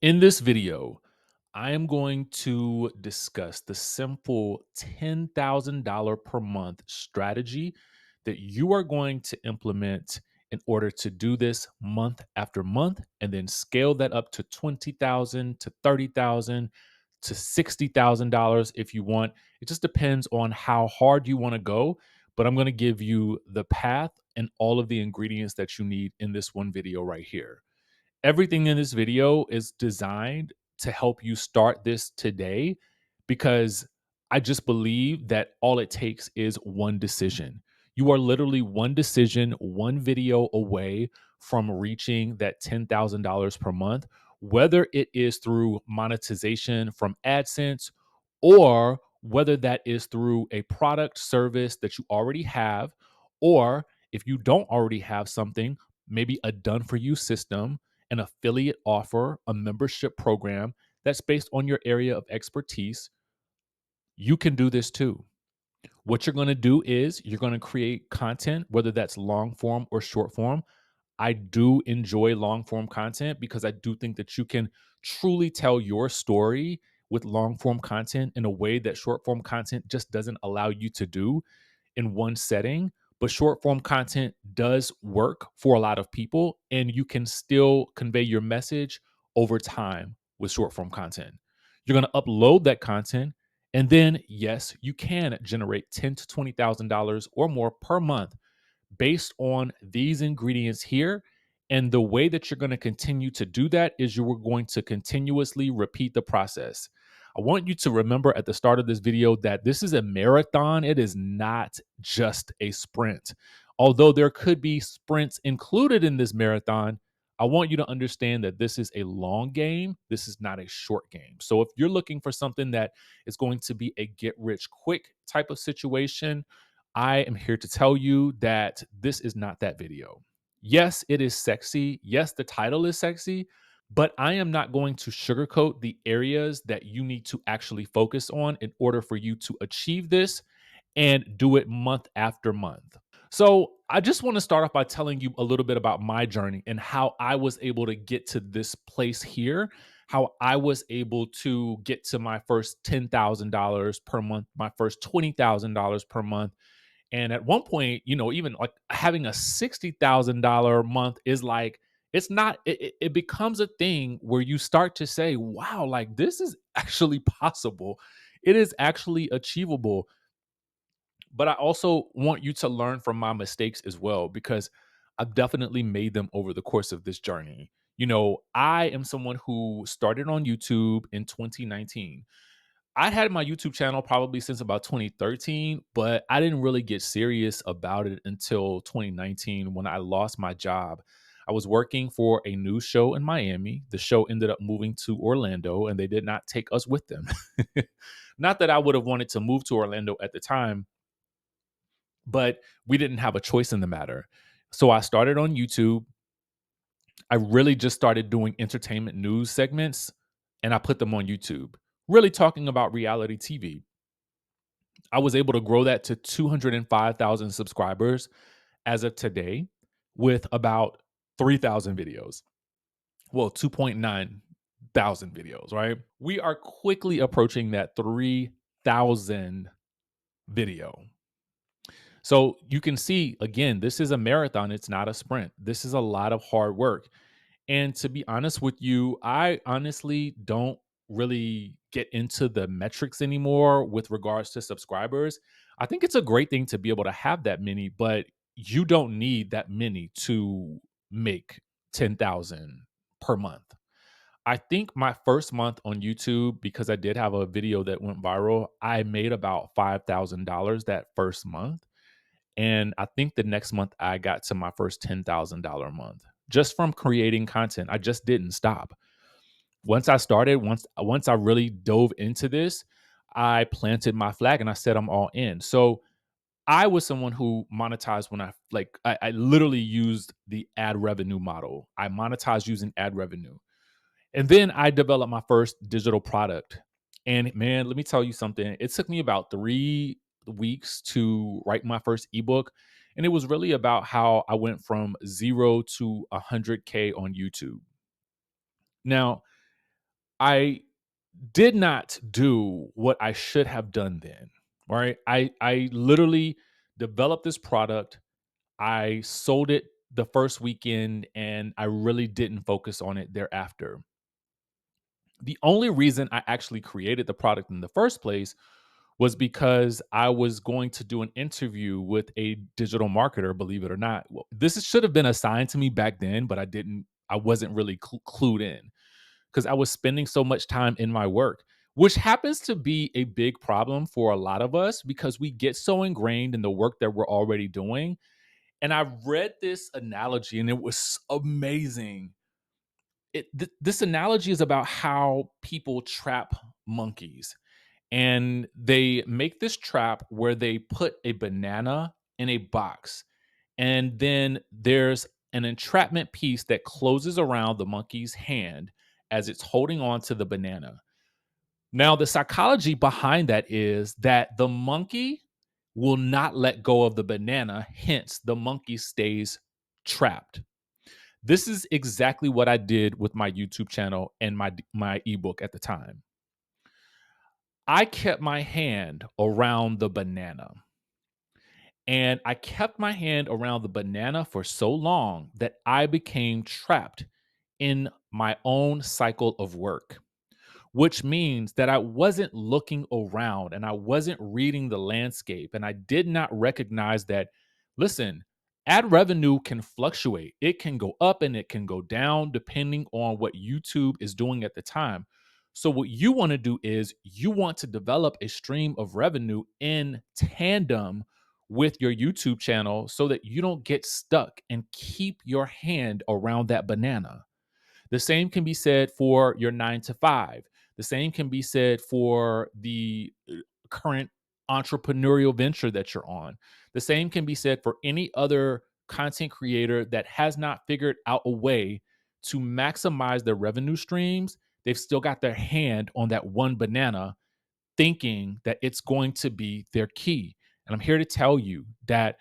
In this video, I am going to discuss the simple $10,000 per month strategy that you are going to implement in order to do this month after month and then scale that up to 20,000 to 30,000 to $60,000 if you want. It just depends on how hard you want to go, but I'm going to give you the path and all of the ingredients that you need in this one video right here. Everything in this video is designed to help you start this today because I just believe that all it takes is one decision. You are literally one decision, one video away from reaching that $10,000 per month, whether it is through monetization from AdSense or whether that is through a product service that you already have, or if you don't already have something, maybe a done for you system, an affiliate offer, a membership program that's based on your area of expertise, you can do this too. What you're going to do is you're going to create content, whether that's long form or short form. I do enjoy long form content because I do think that you can truly tell your story with long form content in a way that short form content just doesn't allow you to do in one setting, but short form content does work for a lot of people, and you can still convey your message over time with short form content. You're going to upload that content, and then yes, you can generate ten to $20,000 or more per month based on these ingredients here. And the way that you're going to continue to do that is you are going to continuously repeat the process. I want you to remember at the start of this video that this is a marathon. It is not just a sprint. Although there could be sprints included in this marathon, I want you to understand that this is a long game. This is not a short game. So if you're looking for something that is going to be a get rich quick type of situation, I am here to tell you that this is not that video. Yes, it is sexy. Yes, the title is sexy, but I am not going to sugarcoat the areas that you need to actually focus on in order for you to achieve this and do it month after month. So, I just want to start off by telling you a little bit about my journey and how I was able to get to this place here, how I was able to get to my first $10,000 per month, my first $20,000 per month, and at one point, even like having a $60,000 month is like, it's not, it becomes a thing where you start to say, wow, like this is actually possible. It is actually achievable. But I also want you to learn from my mistakes as well, because I've definitely made them over the course of this journey. I am someone who started on YouTube in 2019. I had my YouTube channel probably since about 2013, but I didn't really get serious about it until 2019 when I lost my job. I was working for a news show in Miami. The show ended up moving to Orlando, and they did not take us with them. Not that I would have wanted to move to Orlando at the time, but we didn't have a choice in the matter. So I started on YouTube. I really just started doing entertainment news segments, and I put them on YouTube, really talking about reality TV. I was able to grow that to 205,000 subscribers as of today with about 3,000 videos. Well, 2.9 thousand videos, right? We are quickly approaching that 3,000 video. So you can see, again, this is a marathon. It's not a sprint. This is a lot of hard work. And to be honest with you, I honestly don't really get into the metrics anymore with regards to subscribers. I think it's a great thing to be able to have that many, but you don't need that many to make 10,000 per month. I think my first month on YouTube, because I did have a video that went viral, I made about $5,000 that first month. And I think the next month I got to my first $10,000 month just from creating content. I just didn't stop. Once I started, once I really dove into this, I planted my flag and I said I'm all in. So I was someone who monetized when I literally used the ad revenue model. I monetized using ad revenue. And then I developed my first digital product. And man, let me tell you something. It took me about 3 weeks to write my first ebook. And it was really about how I went from zero to 100K on YouTube. Now, I did not do what I should have done then. Right? I literally developed this product. I sold it the first weekend and I really didn't focus on it thereafter. The only reason I actually created the product in the first place was because I was going to do an interview with a digital marketer, believe it or not. Well, should have been assigned to me back then, but I wasn't really clued in because I was spending so much time in my work, which happens to be a big problem for a lot of us because we get so ingrained in the work that we're already doing. And I read this analogy and it was amazing. This analogy is about how people trap monkeys, and they make this trap where they put a banana in a box, and then there's an entrapment piece that closes around the monkey's hand as it's holding on to the banana. Now, the psychology behind that is that the monkey will not let go of the banana, hence the monkey stays trapped. This is exactly what I did with my YouTube channel and my ebook at the time. I kept my hand around the banana. And I kept my hand around the banana for so long that I became trapped in my own cycle of work, which means that I wasn't looking around and I wasn't reading the landscape. And I did not recognize that, listen, ad revenue can fluctuate. It can go up and it can go down depending on what YouTube is doing at the time. So, what you want to do is you want to develop a stream of revenue in tandem with your YouTube channel so that you don't get stuck and keep your hand around that banana. The same can be said for your 9 to 5. The same can be said for the current entrepreneurial venture that you're on. The same can be said for any other content creator that has not figured out a way to maximize their revenue streams. They've still got their hand on that one banana, thinking that it's going to be their key. And I'm here to tell you that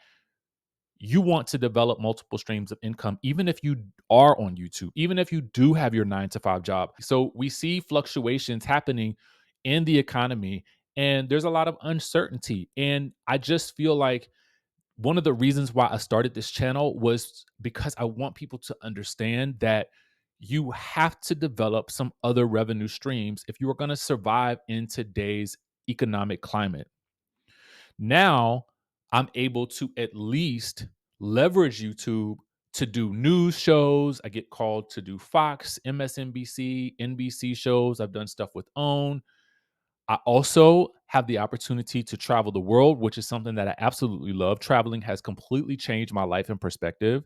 you want to develop multiple streams of income, even if you are on YouTube, even if you do have your 9 to 5 job. So we see fluctuations happening in the economy, and there's a lot of uncertainty. And I just feel like one of the reasons why I started this channel was because I want people to understand that you have to develop some other revenue streams if you are going to survive in today's economic climate. Now I'm able to at least leverage YouTube to do news shows. I get called to do Fox, MSNBC, NBC shows. I've done stuff with OWN. I also have the opportunity to travel the world, which is something that I absolutely love. Traveling has completely changed my life and perspective.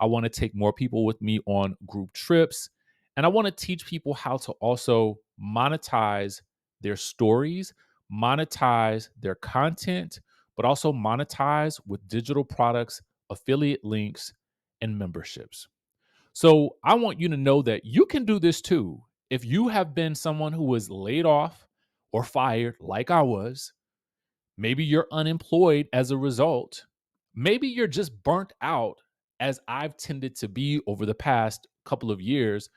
I want to take more people with me on group trips. And I want to teach people how to also monetize their stories, monetize their content, but also monetize with digital products, affiliate links, and memberships. So I want you to know that you can do this too. If you have been someone who was laid off or fired, like I was, maybe you're unemployed as a result. Maybe you're just burnt out, as I've tended to be over the past couple of years,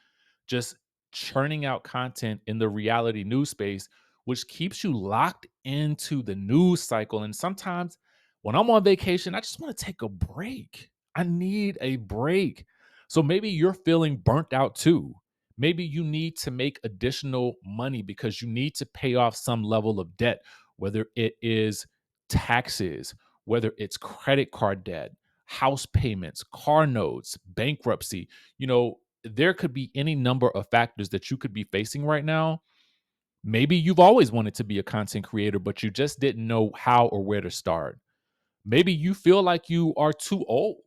just churning out content in the reality news space, which keeps you locked into the news cycle. And sometimes when I'm on vacation, I just want to take a break. I need a break. So maybe you're feeling burnt out too. Maybe you need to make additional money because you need to pay off some level of debt, whether it is taxes, whether it's credit card debt, house payments, car notes, bankruptcy. There could be any number of factors that you could be facing right now. Maybe you've always wanted to be a content creator, but you just didn't know how or where to start. Maybe you feel like you are too old.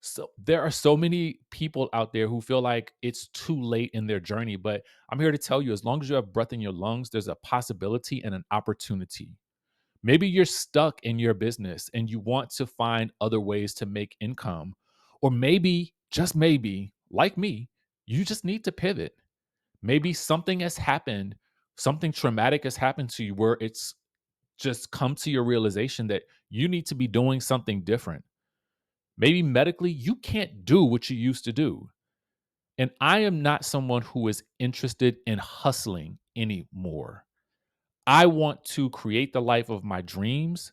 So there are so many people out there who feel like it's too late in their journey. But I'm here to tell you, as long as you have breath in your lungs, there's a possibility and an opportunity. Maybe you're stuck in your business and you want to find other ways to make income. Or maybe, just maybe, like me, you just need to pivot. Maybe something has happened, something traumatic has happened to you where it's just come to your realization that you need to be doing something different. Maybe medically, you can't do what you used to do. And I am not someone who is interested in hustling anymore. I want to create the life of my dreams,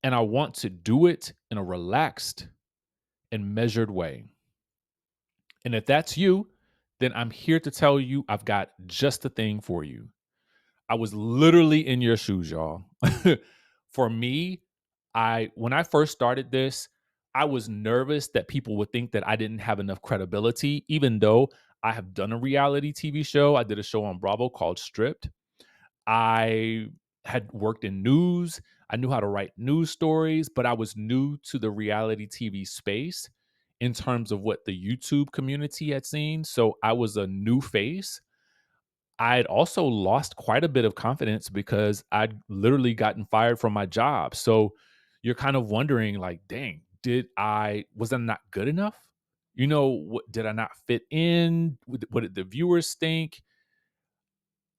and I want to do it in a relaxed and measured way. And if that's you, then I'm here to tell you I've got just the thing for you. I was literally in your shoes, y'all. For me, I when I first started this, I was nervous that people would think that I didn't have enough credibility, even though I have done a reality TV show. I did a show on Bravo called Stripped. I had worked in news. I knew how to write news stories, but I was new to the reality TV space in terms of what the YouTube community had seen. So I was a new face. I'd also lost quite a bit of confidence because I'd literally gotten fired from my job. So you're kind of wondering, like, dang, was I not good enough? Did I not fit in? What did the viewers think?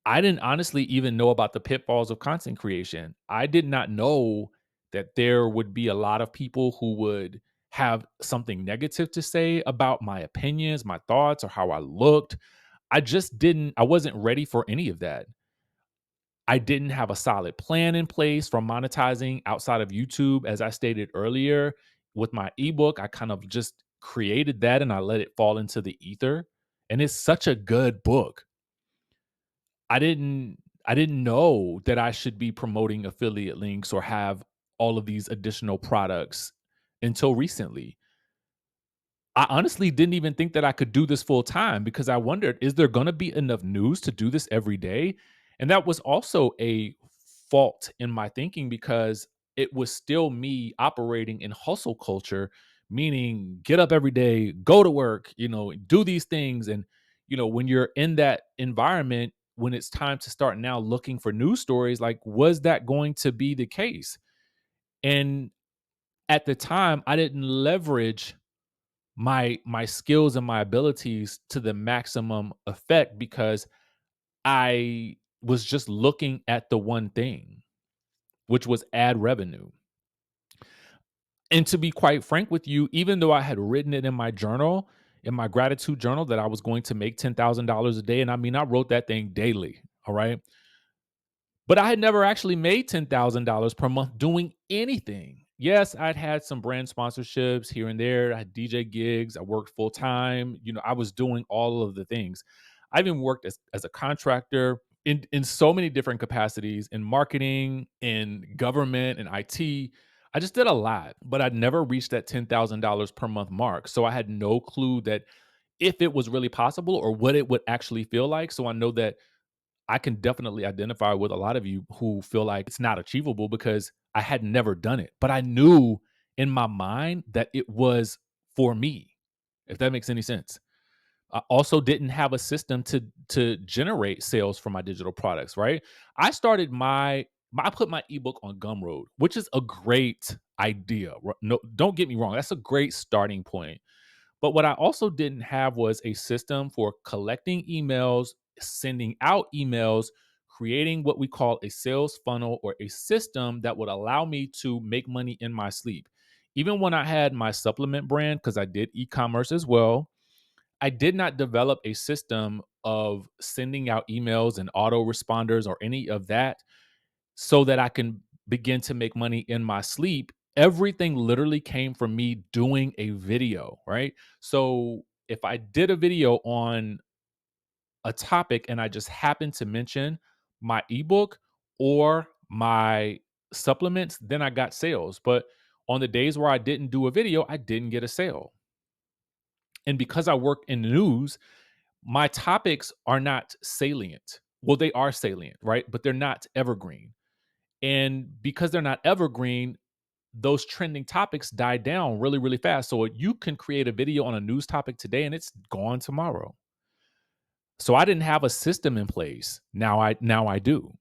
I didn't honestly even know about the pitfalls of content creation. I did not know that there would be a lot of people who would have something negative to say about my opinions, my thoughts, or how I looked. I wasn't ready for any of that. I didn't have a solid plan in place for monetizing outside of YouTube. As I stated earlier, with my ebook, I kind of just created that and I let it fall into the ether. And it's such a good book. I didn't I didn't know that I should be promoting affiliate links or have all of these additional products until recently. I honestly didn't even think that I could do this full time because I wondered, is there going to be enough news to do this every day? And that was also a fault in my thinking because it was still me operating in hustle culture, meaning get up every day, go to work, do these things. And, when you're in that environment, when it's time to start now looking for news stories, like, was that going to be the case? And at the time, I didn't leverage my skills and my abilities to the maximum effect because I was just looking at the one thing, which was ad revenue. And to be quite frank with you, even though I had written it in my journal, in my gratitude journal, that I was going to make $10,000 a day, and I mean, I wrote that thing daily. All right. But I had never actually made $10,000 per month doing anything. Yes, I'd had some brand sponsorships here and there. I had DJ gigs. I worked full time. I was doing all of the things. I even worked as a contractor in so many different capacities in marketing, in government, and IT. I just did a lot, but I'd never reached that $10,000 per month mark. So I had no clue that if it was really possible or what it would actually feel like. So I know that I can definitely identify with a lot of you who feel like it's not achievable because I had never done it. But I knew in my mind that it was for me, if that makes any sense. I also didn't have a system to generate sales for my digital products, right? I started I put my ebook on Gumroad, which is a great idea. No, don't get me wrong, that's a great starting point. But what I also didn't have was a system for collecting emails, sending out emails, creating what we call a sales funnel or a system that would allow me to make money in my sleep. Even when I had my supplement brand, because I did e commerce as well, I did not develop a system of sending out emails and autoresponders or any of that so that I can begin to make money in my sleep. Everything literally came from me doing a video, right? So if I did a video on a topic and I just happened to mention my ebook or my supplements, then I got sales. But on the days where I didn't do a video, I didn't get a sale. And because I work in news, my topics are not salient. Well, they are salient, right? But they're not evergreen. And because they're not evergreen, those trending topics die down really, really fast. So you can create a video on a news topic today and it's gone tomorrow. So I didn't have a system in place. Now I do.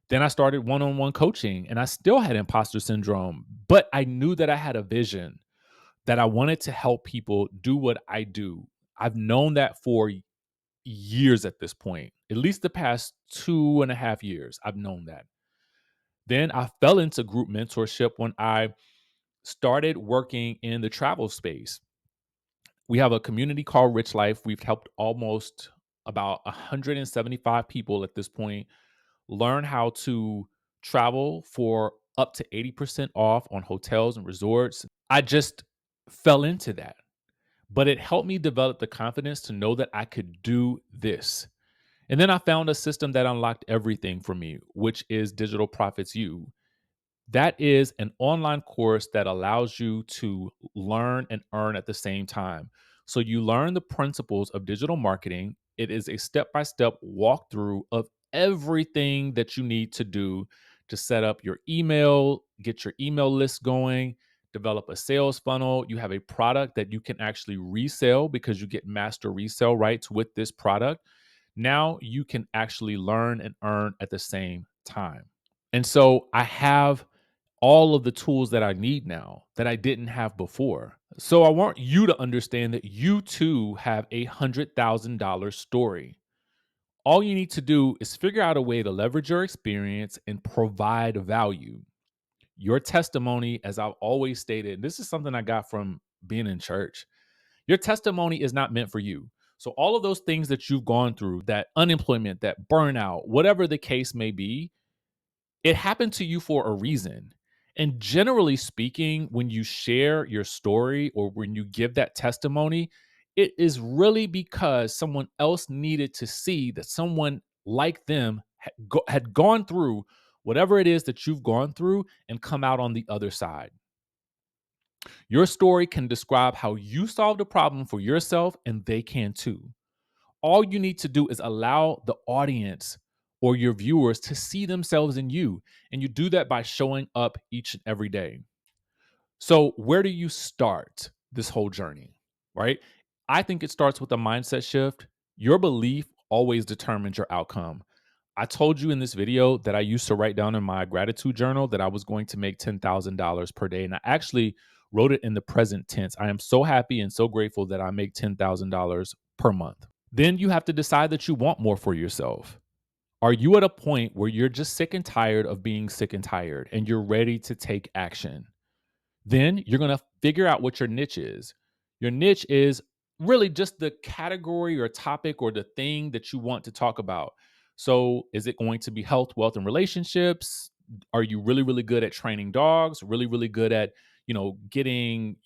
Then I started one-on-one coaching and I still had imposter syndrome, but I knew that I had a vision that I wanted to help people do what I do. I've known that for years at this point, at least the past 2.5 years. I've known that. Then I fell into group mentorship when I started working in the travel space. We have a community called Rich Life. We've helped almost about 175 people at this point learn how to travel for up to 80% off on hotels and resorts. I just fell into that, but it helped me develop the confidence to know that I could do this. And then I found a system that unlocked everything for me, which is Digital Profits U. That is an online course that allows you to learn and earn at the same time. So you learn the principles of digital marketing. It is a step by step walkthrough of everything that you need to do to set up your email, get your email list going, develop a sales funnel. You have a product that you can actually resell because you get master resale rights with this product. Now you can actually learn and earn at the same time. And so I have all of the tools that I need now that I didn't have before. So I want you to understand that you too have a $100,000 story. All you need to do is figure out a way to leverage your experience and provide value. Your testimony, as I've always stated, this is something I got from being in church. Your testimony is not meant for you. So all of those things that you've gone through, that unemployment, that burnout, whatever the case may be, it happened to you for a reason. And generally speaking, when you share your story or when you give that testimony, it is really because someone else needed to see that someone like them had gone through whatever it is that you've gone through and come out on the other side. Your story can describe how you solved a problem for yourself, and they can too. All you need to do is allow the audience or your viewers to see themselves in you. And you do that by showing up each and every day. So, where do you start this whole journey? Right? I think it starts with a mindset shift. Your belief always determines your outcome. I told you in this video that I used to write down in my gratitude journal that I was going to make $10,000 per day. And I actually wrote it in the present tense. I am so happy and so grateful that I make $10,000 per month. Then you have to decide that you want more for yourself. Are you at a point where you're just sick and tired of being sick and tired and you're ready to take action? Then you're going to figure out what your niche is. Your niche is really just the category or topic or the thing that you want to talk about. So, is it going to be health, wealth, and relationships? Are you really, really good at training dogs? Really, really good at, getting,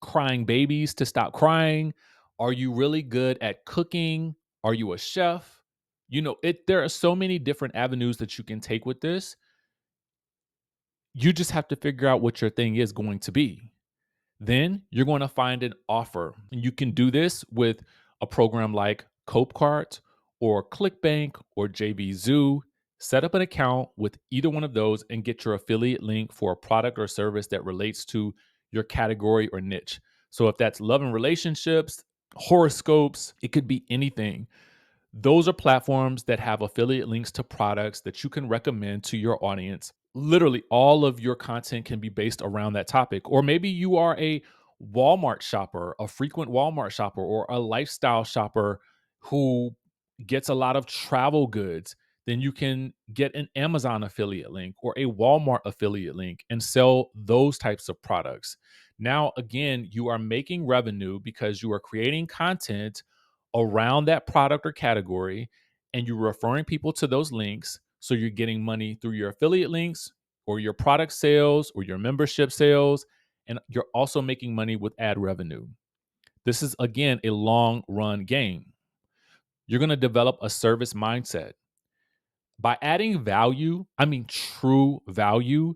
crying babies to stop crying? Are you really good at cooking? Are you a chef? There are so many different avenues that you can take with this. You just have to figure out what your thing is going to be. Then you're going to find an offer. And you can do this with a program like Copecart or ClickBank or JVZoo. Set up an account with either one of those and get your affiliate link for a product or service that relates to your category or niche. So if that's love and relationships, horoscopes, it could be anything. Those are platforms that have affiliate links to products that you can recommend to your audience. Literally, all of your content can be based around that topic. Or maybe you are a Walmart shopper, a frequent Walmart shopper, or a lifestyle shopper who gets a lot of travel goods. Then you can get an Amazon affiliate link or a Walmart affiliate link and sell those types of products. Now, again, you are making revenue because you are creating content around that product or category and you're referring people to those links. So you're getting money through your affiliate links or your product sales or your membership sales. And you're also making money with ad revenue. This is, again, a long run game. You're going to develop a service mindset. By adding value, I mean true value,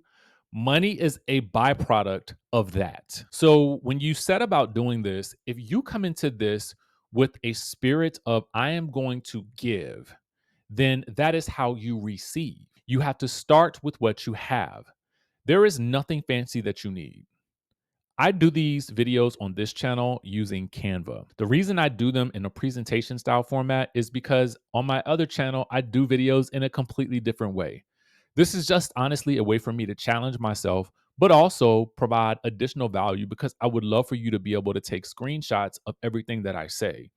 money is a byproduct of that. So when you set about doing this, if you come into this with a spirit of, I am going to give, then that is how you receive. You have to start with what you have. There is nothing fancy that you need. I do these videos on this channel using Canva. The reason I do them in a presentation style format is because on my other channel, I do videos in a completely different way. This is just honestly a way for me to challenge myself, but also provide additional value because I would love for you to be able to take screenshots of everything that I say.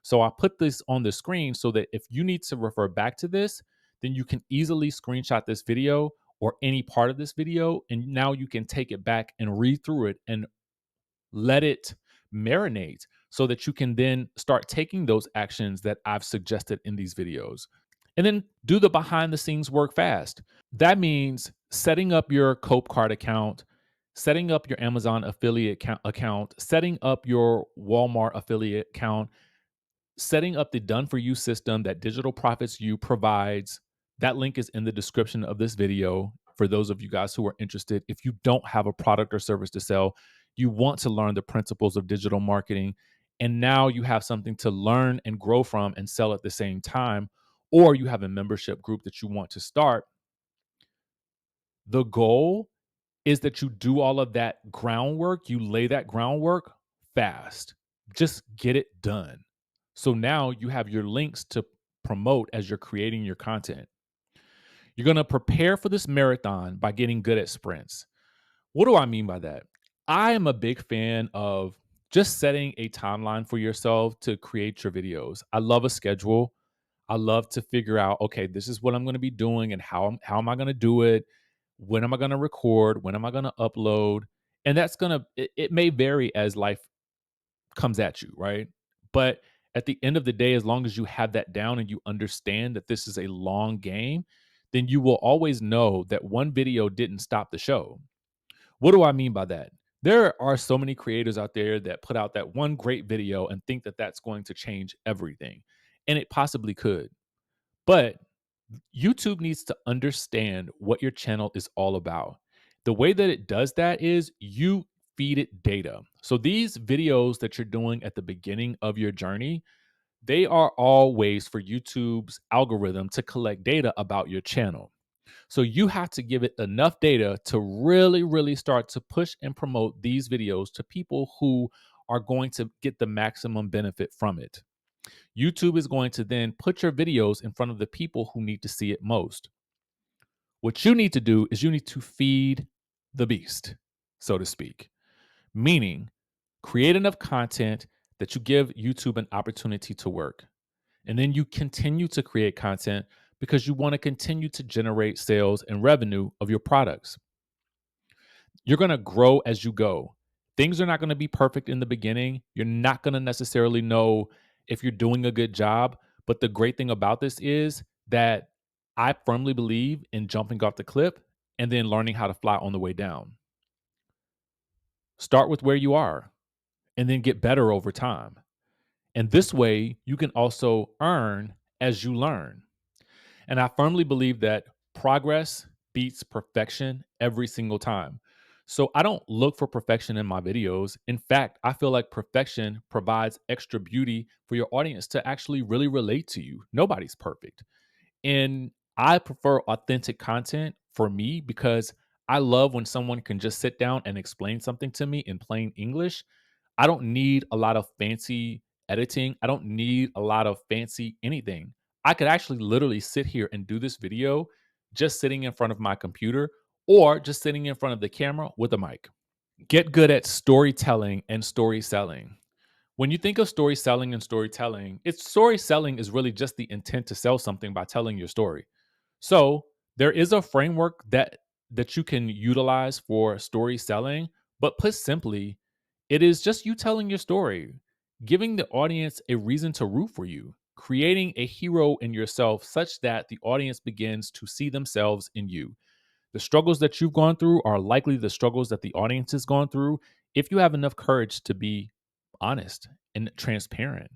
So I put this on the screen so that if you need to refer back to this, then you can easily screenshot this video or any part of this video. And now you can take it back and read through it and let it marinate so that you can then start taking those actions that I've suggested in these videos. And then do the behind the scenes work fast. That means setting up your Cope card account, setting up your Amazon affiliate account, setting up your Walmart affiliate account, setting up the done for you system that Digital Profits You provides. That link is in the description of this video for those of you guys who are interested. If you don't have a product or service to sell, you want to learn the principles of digital marketing, and now you have something to learn and grow from and sell at the same time, or you have a membership group that you want to start. The goal is that you do all of that groundwork, you lay that groundwork fast. Just get it done. So now you have your links to promote as you're creating your content. You're going to prepare for this marathon by getting good at sprints. What do I mean by that? I am a big fan of just setting a timeline for yourself to create your videos. I love a schedule. I love to figure out, okay, this is what I'm going to be doing and how am I going to do it? When am I going to record? When am I going to upload? And that's going to it may vary as life comes at you, right? But at the end of the day, as long as you have that down and you understand that this is a long game, then you will always know that one video didn't stop the show. What do I mean by that? There are so many creators out there that put out that one great video and think that that's going to change everything. And it possibly could. But YouTube needs to understand what your channel is all about. The way that it does that is you feed it data. So these videos that you're doing at the beginning of your journey, they are all ways for YouTube's algorithm to collect data about your channel. So you have to give it enough data to really, really start to push and promote these videos to people who are going to get the maximum benefit from it. YouTube is going to then put your videos in front of the people who need to see it most. What you need to do is you need to feed the beast, so to speak, meaning create enough content that you give YouTube an opportunity to work. And then you continue to create content because you want to continue to generate sales and revenue of your products. You're going to grow as you go. Things are not going to be perfect in the beginning. You're not going to necessarily know if you're doing a good job. But the great thing about this is that I firmly believe in jumping off the cliff and then learning how to fly on the way down. Start with where you are and then get better over time. And this way, you can also earn as you learn. And I firmly believe that progress beats perfection every single time. So I don't look for perfection in my videos. In fact, I feel like perfection provides extra beauty for your audience to actually really relate to you. Nobody's perfect. And I prefer authentic content for me because I love when someone can just sit down and explain something to me in plain English. I don't need a lot of fancy editing. I don't need a lot of fancy anything. I could actually literally sit here and do this video just sitting in front of my computer or just sitting in front of the camera with a mic. Get good at storytelling and story selling. When you think of story selling and storytelling, it's story selling is really just the intent to sell something by telling your story. So there is a framework that you can utilize for story selling, but put simply, it is just you telling your story, giving the audience a reason to root for you, creating a hero in yourself such that the audience begins to see themselves in you. The struggles that you've gone through are likely the struggles that the audience has gone through if you have enough courage to be honest and transparent.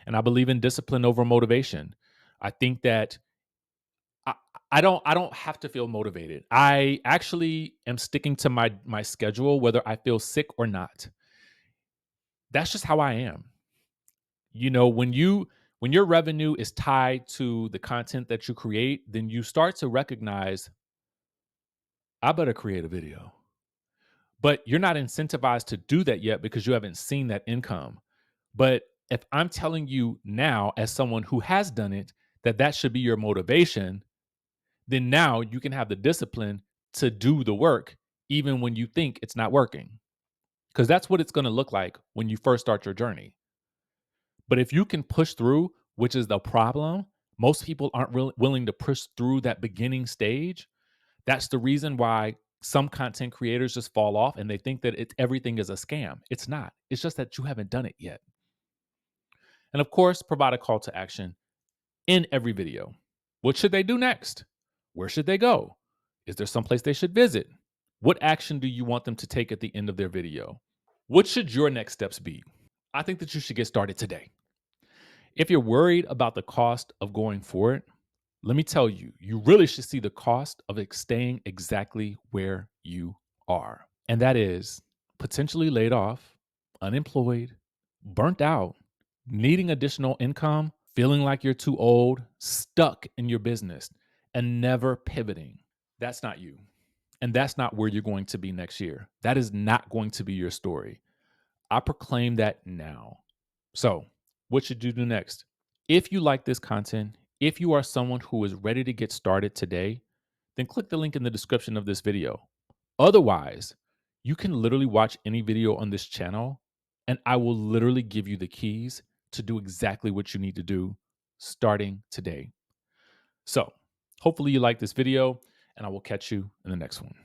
And I believe in discipline over motivation. I think that I, I don't have to feel motivated. I actually am sticking to my schedule whether I feel sick or not. That's just how I am. You know, when your revenue is tied to the content that you create, then you start to recognize I better create a video. But you're not incentivized to do that yet because you haven't seen that income. But if I'm telling you now, as someone who has done it, that that should be your motivation, then now you can have the discipline to do the work, even when you think it's not working. Because that's what it's going to look like when you first start your journey. But if you can push through, which is the problem, most people aren't willing to push through that beginning stage. That's the reason why Some content creators just fall off and they think that everything is a scam. It's not. It's just that you haven't done it yet. And of course, provide a call to action in every video. What should they do next? Where should they go? Is there someplace they should visit? What action do you want them to take at the end of their video? What should your next steps be? I think that you should get started today. If you're worried about the cost of going for it, let me tell you, you really should see the cost of staying exactly where you are. And that is potentially laid off, unemployed, burnt out, needing additional income, feeling like you're too old, stuck in your business, and never pivoting. That's not you. And that's not where you're going to be next year. That is not going to be your story. I proclaim that now. So, what should you do next? If you like this content, if you are someone who is ready to get started today, then click the link in the description of this video. Otherwise, you can literally watch any video on this channel, and I will literally give you the keys to do exactly what you need to do starting today. So, hopefully, you like this video, and I will catch you in the next one.